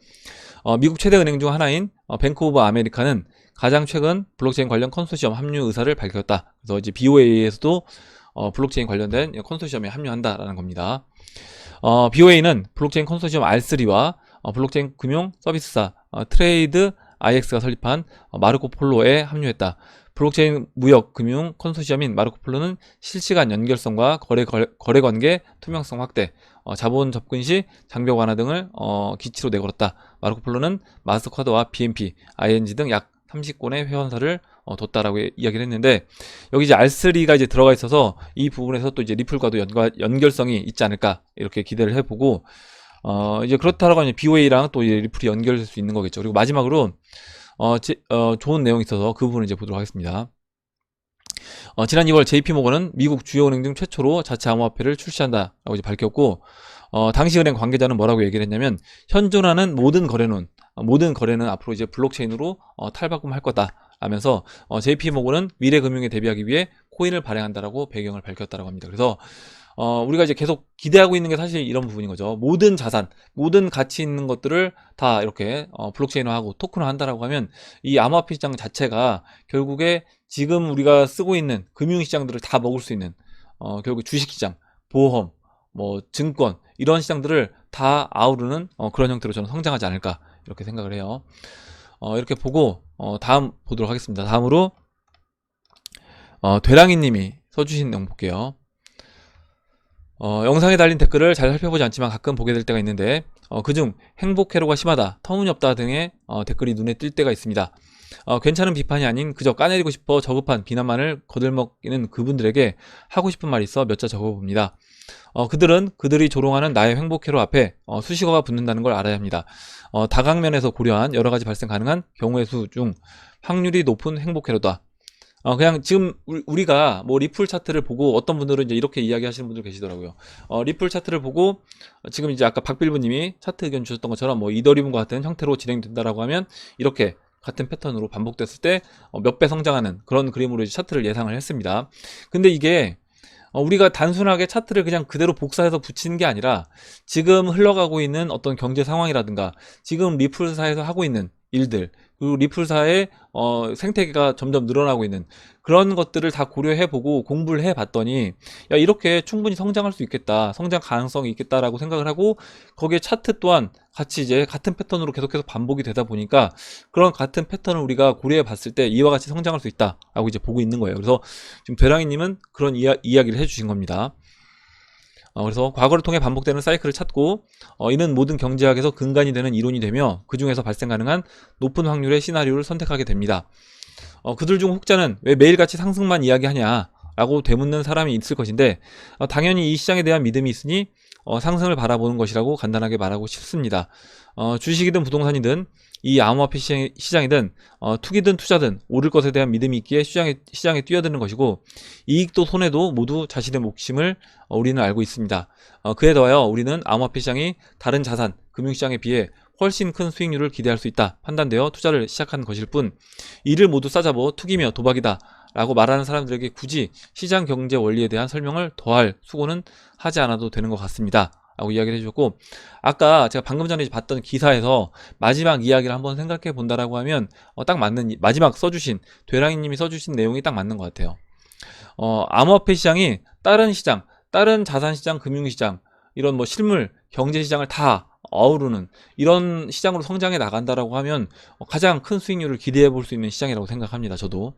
미국 최대 은행 중 하나인 뱅크 오브 아메리카는 가장 최근 블록체인 관련 컨소시엄 합류 의사를 밝혔다. 그래서 이제 BOA에서도 블록체인 관련된 컨소시엄에 합류한다라는 겁니다. BOA는 블록체인 컨소시엄 R3와 블록체인 금융 서비스사 트레이드 IX가 설립한 마르코 폴로에 합류했다. 블록체인 무역 금융 컨소시엄인 마르코 폴로는 실시간 연결성과 거래 관계 투명성 확대, 자본 접근 시 장벽 완화 등을 기치로 내걸었다. 마르코 폴로는 마스터카드와 BNP, ING 등 약 30건의 회원사를 뒀다라고 이야기를 했는데 여기 이제 R3가 이제 들어가 있어서 이 부분에서 또 이제 리플과도 연결성이 있지 않을까 이렇게 기대를 해보고 이제 그렇다라고 하면 BOA랑 또 이제 리플이 연결될 수 있는 거겠죠. 그리고 마지막으로 좋은 내용이 있어서 그 부분을 이제 보도록 하겠습니다. 지난 2월 JP모건은 미국 주요 은행 중 최초로 자체 암호화폐를 출시한다라고 이제 밝혔고 당시 은행 관계자는 뭐라고 얘기를 했냐면 현존하는 모든 거래는 앞으로 이제 블록체인으로 탈바꿈할 거다 하면서 JP모건은 미래 금융에 대비하기 위해 코인을 발행한다라고 배경을 밝혔다라고 합니다. 그래서 우리가 이제 계속 기대하고 있는 게 사실 이런 부분인 거죠. 모든 자산, 모든 가치 있는 것들을 다 이렇게 블록체인화하고 토큰화 한다라고 하면 이 암호화폐 시장 자체가 결국에 지금 우리가 쓰고 있는 금융시장들을 다 먹을 수 있는 결국 주식시장, 보험, 뭐 증권 이런 시장들을 다 아우르는 그런 형태로 저는 성장하지 않을까 이렇게 생각을 해요. 이렇게 보고 다음 보도록 하겠습니다. 다음으로 되랑이님이 써주신 내용 볼게요. 영상에 달린 댓글을 잘 살펴보지 않지만 가끔 보게 될 때가 있는데 그중 행복회로가 심하다, 터무니없다 등의 댓글이 눈에 띌 때가 있습니다. 괜찮은 비판이 아닌 그저 까내리고 싶어 저급한 비난만을 거들먹이는 그분들에게 하고 싶은 말이 있어 몇 자 적어봅니다. 그들은 그들이 조롱하는 나의 행복회로 앞에 수식어가 붙는다는 걸 알아야 합니다. 다각면에서 고려한 여러가지 발생 가능한 경우의 수 중 확률이 높은 행복회로다. 그냥 지금 우리가 뭐 리플 차트를 보고 어떤 분들은 이제 이렇게 이야기하시는 분들 계시더라고요. 리플 차트를 보고 지금 이제 아까 박빌부님이 차트 의견 주셨던 것처럼 뭐 이더리움과 같은 형태로 진행된다라고 하면 이렇게 같은 패턴으로 반복됐을 때 몇 배 성장하는 그런 그림으로 이제 차트를 예상을 했습니다. 근데 이게 우리가 단순하게 차트를 그냥 그대로 복사해서 붙이는 게 아니라 지금 흘러가고 있는 어떤 경제 상황이라든가 지금 리플사에서 하고 있는 일들 그리고 리플사의 생태계가 점점 늘어나고 있는 그런 것들을 다 고려해보고 공부를 해봤더니 야 이렇게 충분히 성장할 수 있겠다, 성장 가능성이 있겠다라고 생각을 하고 거기에 차트 또한 같이 이제 같은 패턴으로 계속해서 반복이 되다 보니까 그런 같은 패턴을 우리가 고려해봤을 때 이와 같이 성장할 수 있다라고 이제 보고 있는 거예요. 그래서 지금 되랑이님은 그런 이야기를 해주신 겁니다. 그래서 과거를 통해 반복되는 사이클을 찾고 이는 모든 경제학에서 근간이 되는 이론이 되며 그 중에서 발생 가능한 높은 확률의 시나리오를 선택하게 됩니다. 그들 중 혹자는 왜 매일같이 상승만 이야기하냐 라고 되묻는 사람이 있을 것인데 당연히 이 시장에 대한 믿음이 있으니 상승을 바라보는 것이라고 간단하게 말하고 싶습니다. 주식이든 부동산이든 이 암호화폐 시장이든 투기든 투자든 오를 것에 대한 믿음이 있기에 시장에 뛰어드는 것이고 이익도 손해도 모두 자신의 몫임을 우리는 알고 있습니다. 그에 더하여 우리는 암호화폐 시장이 다른 자산, 금융시장에 비해 훨씬 큰 수익률을 기대할 수 있다 판단되어 투자를 시작한 것일 뿐 이를 모두 싸잡어 투기며 도박이다 라고 말하는 사람들에게 굳이 시장 경제 원리에 대한 설명을 더할 수고는 하지 않아도 되는 것 같습니다 라고 이야기를 해주셨고 아까 제가 방금 전에 봤던 기사에서 마지막 이야기를 한번 생각해 본다라고 하면 딱 맞는 마지막 써주신 되랑이님이 써주신 내용이 딱 맞는 것 같아요. 암호화폐 시장이 다른 시장 다른 자산시장, 금융시장, 이런 뭐 실물, 경제시장을 다 어우르는 이런 시장으로 성장해 나간다라고 하면 가장 큰 수익률을 기대해 볼 수 있는 시장이라고 생각합니다. 저도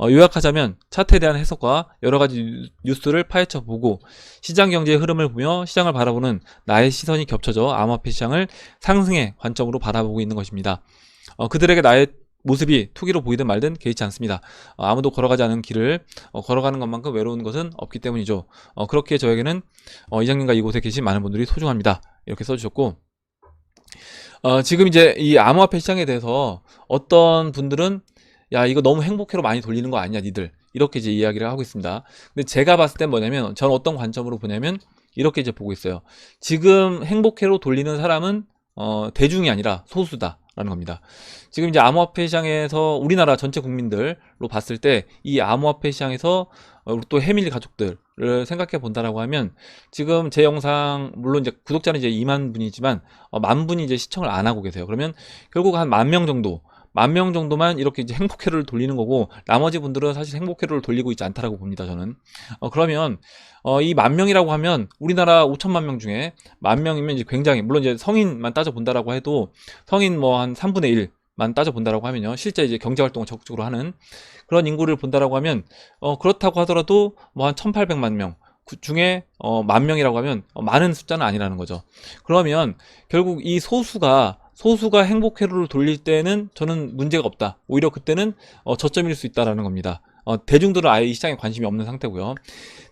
요약하자면 차트에 대한 해석과 여러 가지 뉴스를 파헤쳐 보고 시장 경제의 흐름을 보며 시장을 바라보는 나의 시선이 겹쳐져 암호화폐 시장을 상승의 관점으로 바라보고 있는 것입니다. 그들에게 나의 모습이 투기로 보이든 말든 개의치 않습니다. 아무도 걸어가지 않은 길을 걸어가는 것만큼 외로운 것은 없기 때문이죠. 그렇게 저에게는 이장님과 이곳에 계신 많은 분들이 소중합니다. 이렇게 써주셨고, 지금 이제 이 암호화폐 시장에 대해서 어떤 분들은 야, 이거 너무 행복회로 많이 돌리는 거 아니야 니들, 이렇게 이제 이야기를 하고 있습니다. 근데 제가 봤을 땐 뭐냐면, 저는 어떤 관점으로 보냐면 이렇게 이제 보고 있어요. 지금 행복회로 돌리는 사람은 대중이 아니라 소수다 라는 겁니다. 지금 이제 암호화폐 시장에서 우리나라 전체 국민들로 봤을 때 이 암호화폐 시장에서 또 해밀 가족들을 생각해 본다라고 하면, 지금 제 영상 물론 이제 구독자는 이제 2만 분이지만 10,000분이 이제 시청을 안 하고 계세요. 그러면 결국 한 10,000명 정도, 10,000명 정도만 이렇게 이제 행복회로를 돌리는 거고, 나머지 분들은 사실 행복회로를 돌리고 있지 않다라고 봅니다, 저는. 그러면 이 10,000명이라고 하면 우리나라 5천만 명 중에 10,000명이면 이제 굉장히, 물론 이제 성인만 따져 본다라고 해도 성인 뭐 한 3분의 1만 따져 본다라고 하면요, 실제 이제 경제 활동을 적극적으로 하는 그런 인구를 본다라고 하면 그렇다고 하더라도 뭐 한 1,800만 명 중에 10,000명이라고 하면 많은 숫자는 아니라는 거죠. 그러면 결국 이 소수가 행복회로를 돌릴 때는 저는 문제가 없다. 오히려 그때는 저점일 수 있다라는 겁니다. 대중들은 아예 이 시장에 관심이 없는 상태고요.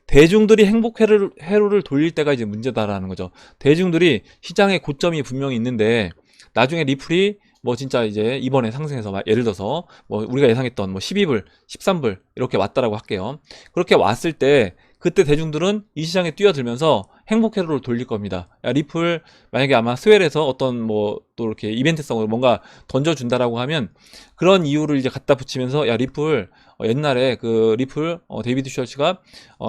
대중들이 행복회로를 돌릴 때가 이제 문제다라는 거죠. 대중들이 시장의 고점이 분명히 있는데 나중에 리플이 뭐 진짜 이제 이번에 상승해서 예를 들어서 뭐 우리가 예상했던 뭐 12불, 13불 이렇게 왔다라고 할게요. 그렇게 왔을 때 그때 대중들은 이 시장에 뛰어들면서 행복회로를 돌릴 겁니다. 야, 리플 만약에 아마 스웰에서 어떤 뭐 또 이렇게 이벤트성으로 뭔가 던져준다라고 하면 그런 이유를 이제 갖다 붙이면서 야, 리플 옛날에 그 리플 데이비드 슈얼츠가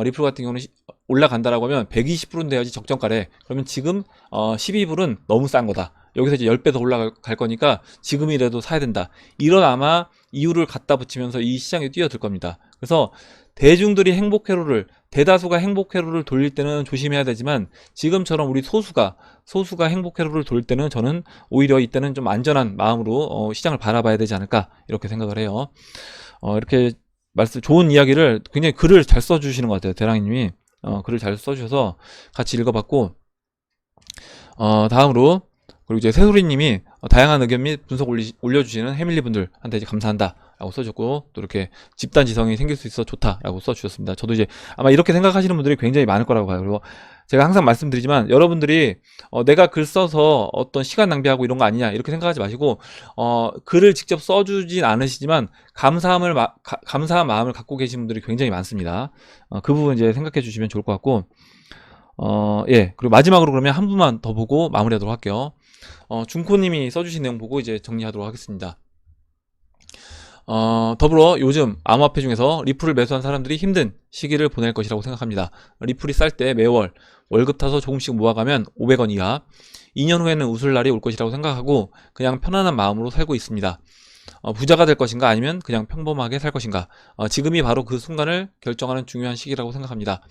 리플 같은 경우는 올라간다라고 하면 120불은 돼야지 적정가래. 그러면 지금 12불은 너무 싼 거다. 여기서 이제 10배 더 올라갈 거니까 지금이라도 사야 된다. 이런 아마 이유를 갖다 붙이면서 이 시장에 뛰어들 겁니다. 그래서 대중들이 대다수가 행복회로를 돌릴 때는 조심해야 되지만, 지금처럼 우리 소수가 행복회로를 돌릴 때는 저는 오히려 이때는 좀 안전한 마음으로 시장을 바라봐야 되지 않을까, 이렇게 생각을 해요. 이렇게 좋은 이야기를, 굉장히 글을 잘 써주시는 것 같아요. 대랑이님이 글을 잘 써주셔서 같이 읽어봤고, 다음으로 그리고 이제 새소리님이 다양한 의견 및 분석 올려주시는 해밀리 분들한테 이제 감사한다 라고 써주셨고, 또 이렇게 집단 지성이 생길 수 있어 좋다 라고 써주셨습니다. 저도 이제 아마 이렇게 생각하시는 분들이 굉장히 많을 거라고 봐요. 그리고 제가 항상 말씀드리지만 여러분들이 내가 글 써서 어떤 시간 낭비하고 이런 거 아니냐 이렇게 생각하지 마시고, 글을 직접 써주진 않으시지만 감사한 마음을 갖고 계신 분들이 굉장히 많습니다. 그 부분 이제 생각해 주시면 좋을 것 같고, 예. 그리고 마지막으로 그러면 한 분만 더 보고 마무리하도록 할게요. 중코님이 써주신 내용 보고 이제 정리하도록 하겠습니다. 더불어 요즘 암호화폐 중에서 리플을 매수한 사람들이 힘든 시기를 보낼 것이라고 생각합니다. 리플이 쌀 때 매월 월급 타서 조금씩 모아가면 500원 이하, 2년 후에는 웃을 날이 올 것이라고 생각하고 그냥 편안한 마음으로 살고 있습니다. 부자가 될 것인가 아니면 그냥 평범하게 살 것인가, 지금이 바로 그 순간을 결정하는 중요한 시기라고 생각합니다.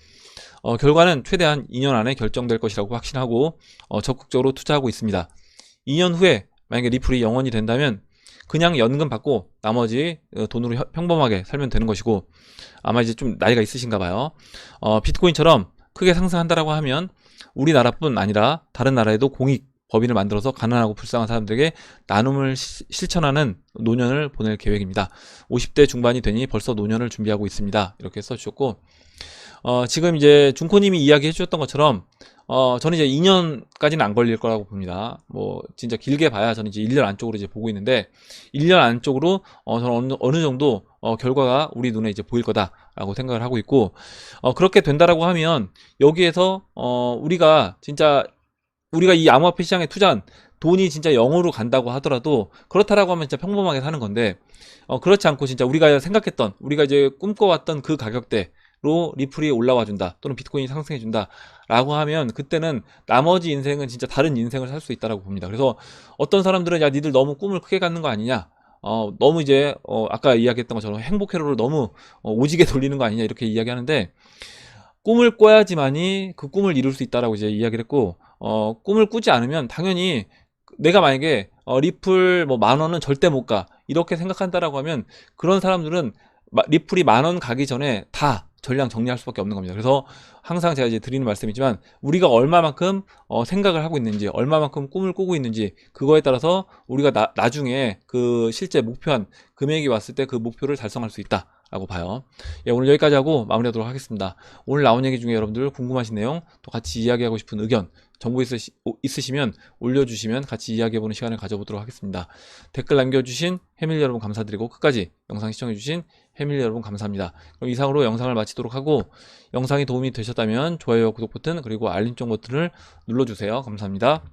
결과는 최대한 2년 안에 결정될 것이라고 확신하고 적극적으로 투자하고 있습니다. 2년 후에 만약에 리플이 영원이 된다면 그냥 연금 받고 나머지 돈으로 평범하게 살면 되는 것이고, 아마 이제 좀 나이가 있으신가 봐요. 비트코인처럼 크게 상승한다라고 하면 우리나라뿐 아니라 다른 나라에도 공익 법인을 만들어서 가난하고 불쌍한 사람들에게 나눔을 실천하는 노년을 보낼 계획입니다. 50대 중반이 되니 벌써 노년을 준비하고 있습니다. 이렇게 써주셨고, 지금 이제 중코님이 이야기해 주셨던 것처럼 저는 이제 2년까지는 안 걸릴 거라고 봅니다. 뭐 진짜 길게 봐야 저는 이제 1년 안쪽으로 이제 보고 있는데, 1년 안쪽으로 저는 어느 정도 결과가 우리 눈에 이제 보일 거다라고 생각을 하고 있고, 그렇게 된다라고 하면 여기에서 우리가 이 암호화폐 시장에 투자한 돈이 진짜 0으로 간다고 하더라도, 그렇다라고 하면 진짜 평범하게 사는 건데, 그렇지 않고 진짜 우리가 생각했던, 우리가 이제 꿈꿔왔던 그 가격대로 리플이 올라와 준다, 또는 비트코인이 상승해 준다 라고 하면 그때는 나머지 인생은 진짜 다른 인생을 살 수 있다라고 봅니다. 그래서 어떤 사람들은 야, 니들 너무 꿈을 크게 갖는 거 아니냐, 너무 이제 아까 이야기했던 것처럼 행복회로를 너무 오지게 돌리는 거 아니냐 이렇게 이야기하는데, 꿈을 꿔야지만이 그 꿈을 이룰 수 있다라고 이제 이야기를 했고, 꿈을 꾸지 않으면 당연히 내가 만약에 리플 뭐 10,000원은 절대 못 가, 이렇게 생각한다라고 하면 그런 사람들은 리플이 10,000원 가기 전에 다 전량 정리할 수밖에 없는 겁니다. 그래서 항상 제가 이제 드리는 말씀이지만, 우리가 얼마만큼 생각을 하고 있는지, 얼마만큼 꿈을 꾸고 있는지, 그거에 따라서 우리가 나중에 그 실제 목표한 금액이 왔을 때 그 목표를 달성할 수 있다 라고 봐요. 예, 오늘 여기까지 하고 마무리하도록 하겠습니다. 오늘 나온 얘기 중에 여러분들 궁금하신 내용, 또 같이 이야기하고 싶은 의견, 정보 있으시면 올려주시면 같이 이야기해보는 시간을 가져보도록 하겠습니다. 댓글 남겨주신 해밀 여러분 감사드리고, 끝까지 영상 시청해주신 해밀 여러분 감사합니다. 그럼 이상으로 영상을 마치도록 하고, 영상이 도움이 되셨다면 좋아요와 구독 버튼, 그리고 알림종 버튼을 눌러주세요. 감사합니다.